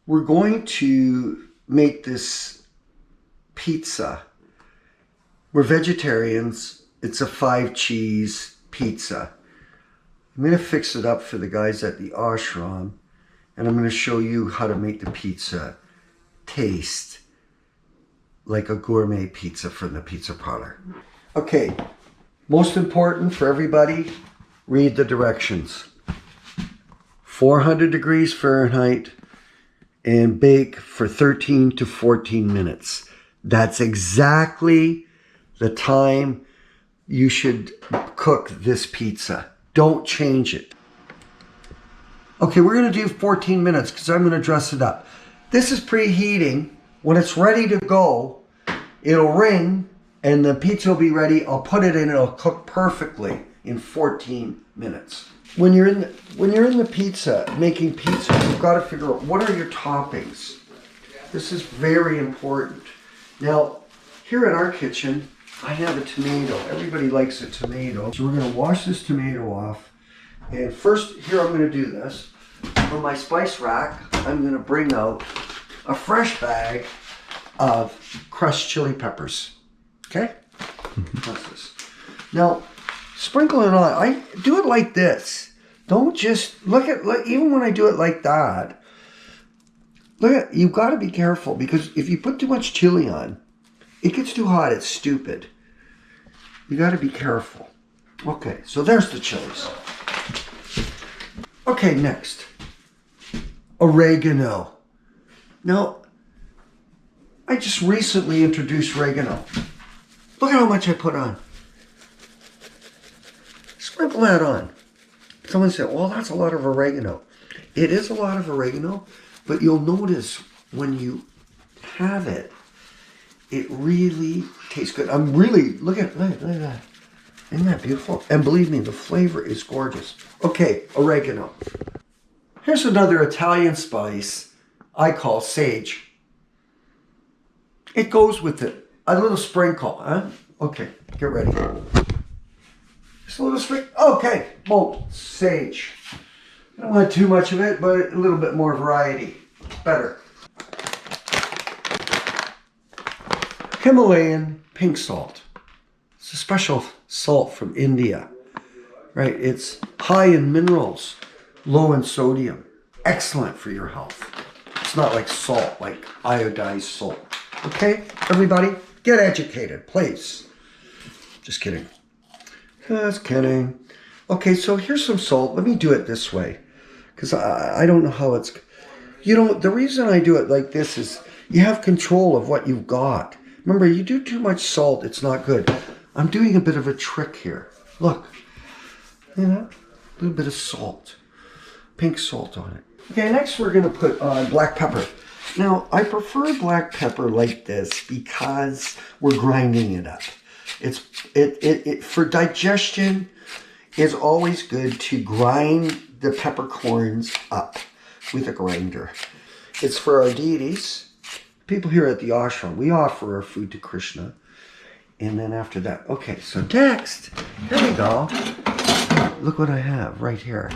We're going to make this pizza. We're vegetarians. It's a 5-cheese pizza. I'm going to fix it up for the guys at the ashram, and I'm going to show you how to make the pizza taste like a gourmet pizza from the pizza parlor. Okay, most important for everybody, read the directions. 400 degrees Fahrenheit and bake for 13 to 14 minutes. That's exactly the time you should cook this pizza. Don't change it. Okay, we're going to do 14 minutes because I'm going to dress it up. This is preheating. When it's ready to go, it'll ring and the pizza will be ready. I'll put it in and it'll cook perfectly in 14 minutes. When you're in the pizza, making pizza, you've got to figure out what are your toppings. This is very important. Now, here in our kitchen, I have a tomato. Everybody likes a tomato. So we're going to wash this tomato off. And first, here I'm going to do this. From my spice rack, I'm going to bring out a fresh bag of crushed chili peppers. Okay? That's this. Now, sprinkle it on. I do it like this. Don't just look, even when I do it like that, you've got to be careful because if you put too much chili on, it gets too hot, it's stupid. You got to be careful. Okay, so there's the chilies. Okay, next, oregano. Now, I just recently introduced oregano. Look at how much I put on. Sprinkle that on. Someone said, well, that's a lot of oregano. It is a lot of oregano, but you'll notice when you have it, it really tastes good. Look at that. Isn't that beautiful? And believe me, the flavor is gorgeous. Okay, oregano. Here's another Italian spice I call sage. It goes with it. A little sprinkle, huh? Okay, get ready. Just a little sprinkle. Okay, boom, sage. I don't want too much of it, but a little bit more variety. Better. Himalayan pink salt. It's a special salt from India, right? It's high in minerals, low in sodium. Excellent for your health. It's not like salt, like iodized salt. Okay, everybody, get educated, please. Just kidding. Just kidding. Okay, so here's some salt. Let me do it this way, because I don't know how it's... You know, the reason I do it like this is you have control of what you've got. Remember, you do too much salt, it's not good. I'm doing a bit of a trick here. Look, you know, a little bit of salt, pink salt on it. Okay, next we're going to put on black pepper. Now, I prefer black pepper like this because we're grinding it up. It for digestion, it's always good to grind the peppercorns up with a grinder. It's for our deities. People here at the ashram, we offer our food to Krishna. And then after that, okay, so next, here we go. Look what I have right here.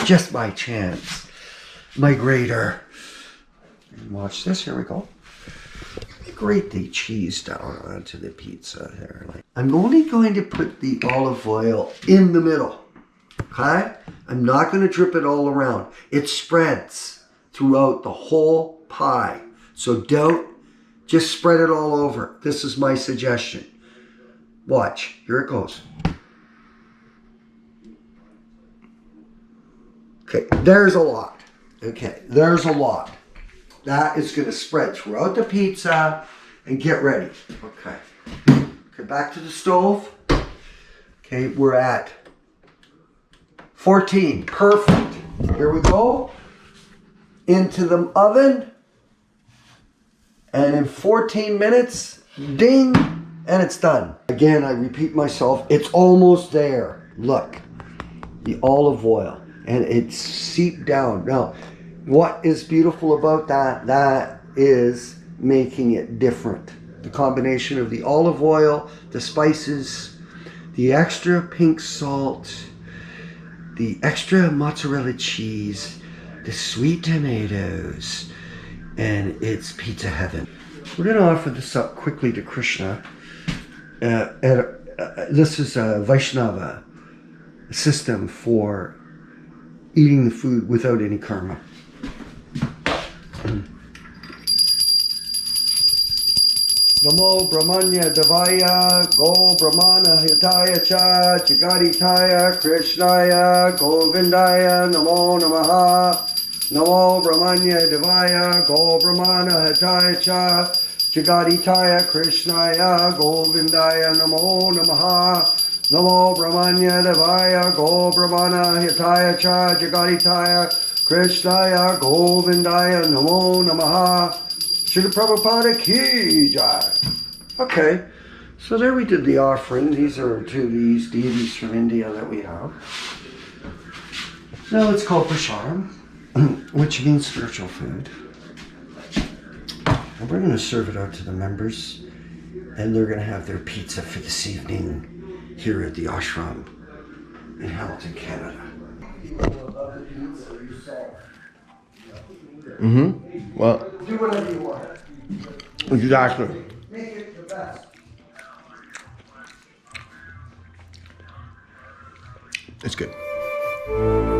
Just by chance. My grater. Watch this, here we go. Grate the cheese down onto the pizza there. I'm only going to put the olive oil in the middle, okay? I'm not going to drip it all around. It spreads throughout the whole pie. So don't just spread it all over. This is my suggestion. Watch, here it goes. Okay, there's a lot. Okay, there's a lot. That is going to spread throughout the pizza and get ready. Okay. Okay, back to the stove. Okay, we're at 14. Perfect. Here we go. Into the oven. And in 14 minutes, ding, and it's done. Again, I repeat myself, it's almost there. Look, the olive oil, and it's seeped down. Now, what is beautiful about that? That is making it different. The combination of the olive oil, the spices, the extra pink salt, the extra mozzarella cheese, the sweet tomatoes, and it's pizza heaven. We're going to offer this up quickly to Krishna. This is a Vaishnava system for eating the food without any karma. Namo Brahmanya Devaya Go Brahmana Hitaya Cha Jagaritaya Krishnaya Govindaya Namo Namaha. Namo Brahmanya Devaya Go Brahmana Hitaya Cha Jagaritaya Krishnaya Govindaya Namo Namaha. Namo Brahmanya Devaya Go Brahmana Hitaya Cha Jagaritaya Krishnaya Govindaya Namo Namaha. Srila Prabhupada Ki Jai. Okay, so there we did the offering. These are to these deities from India that we have. Now it's called Prasharam, which means spiritual food. And we're going to serve it out to the members, and they're going to have their pizza for this evening here at the ashram in Hamilton, Canada. Well, Do whatever you want. exactly. Make it the best. It's good.